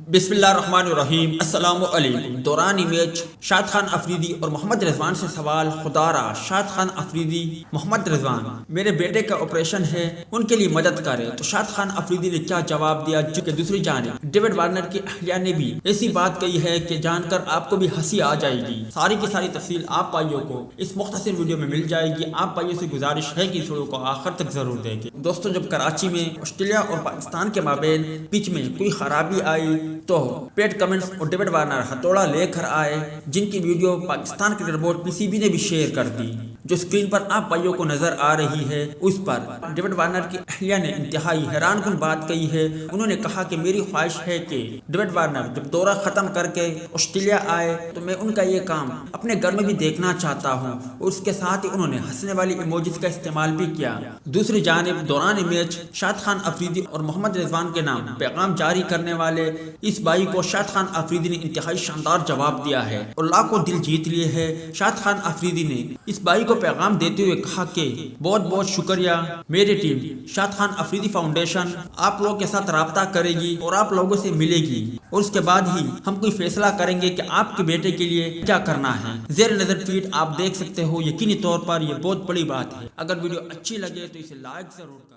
بسم اللہ الرحمن الرحیم۔ السلام علیکم۔ دوران میچ شاد خان افریدی اور محمد رضوان سے سوال۔ خدا را شاد خان افریدی محمد رضوان، میرے بیٹے کا آپریشن ہے، ان کے لیے مدد کرے۔ تو شاد خان افریدی نے کیا جواب دیا؟ جو کہ دوسری جانب ڈیوڈ وارنر کی اہلیہ نے بھی ایسی بات کہی ہے کہ جان کر آپ کو بھی ہنسی آ جائے گی۔ ساری کی ساری تفصیل آپ بھائیوں کو اس مختصر ویڈیو میں مل جائے گی۔ آپ بھائیوں سے گزارش ہے کہ اس ویڈیو کو آخر تک ضرور دیکھیں۔ دوستوں، جب کراچی میں آسٹریلیا اور پاکستان کے مابین پچ میں کوئی خرابی آئی تو پیٹ کمنٹس اور ڈیوڈ وارنر ہتھوڑا لے کر آئے، جن کی video Pakistan cricket board PCB نے بھی شیئر کر دی۔ جو سکرین پر آپ بھائیوں کو نظر آ رہی ہے، اس پر ڈیوڈ وارنر کی اہلیہ نے انتہائی حیران کن بات کہی ہے۔ انہوں نے کہا کہ میری خواہش ہے کہ ڈیوڈ وارنر جب دورہ ختم کر کے آسٹریلیا آئے تو میں ان کا یہ کام اپنے گھر میں بھی دیکھنا چاہتا ہوں، اور اس کے ساتھ ہی انہوں نے ہنسنے والی ایموجیز کا استعمال بھی کیا۔ دوسری جانب دوران میچ شاد خان افریدی اور محمد رضوان کے نام پیغام جاری کرنے والے اس بھائی کو شاد خان افریدی نے انتہائی شاندار جواب دیا ہے اور لاکھوں دل جیت لیے ہیں۔ شاد خان افریدی نے اس بھائی کو پیغام دیتے ہوئے کہا کہ بہت بہت شکریہ، میری ٹیم شاد خان افریدی فاؤنڈیشن آپ لوگوں کے ساتھ رابطہ کرے گی اور آپ لوگوں سے ملے گی، اور اس کے بعد ہی ہم کوئی فیصلہ کریں گے کہ آپ کے بیٹے کے لیے کیا کرنا ہے۔ زیر نظر ٹویٹ آپ دیکھ سکتے ہو۔ یقینی طور پر یہ بہت بڑی بات ہے۔ اگر ویڈیو اچھی لگے تو اسے لائک ضرور کریں۔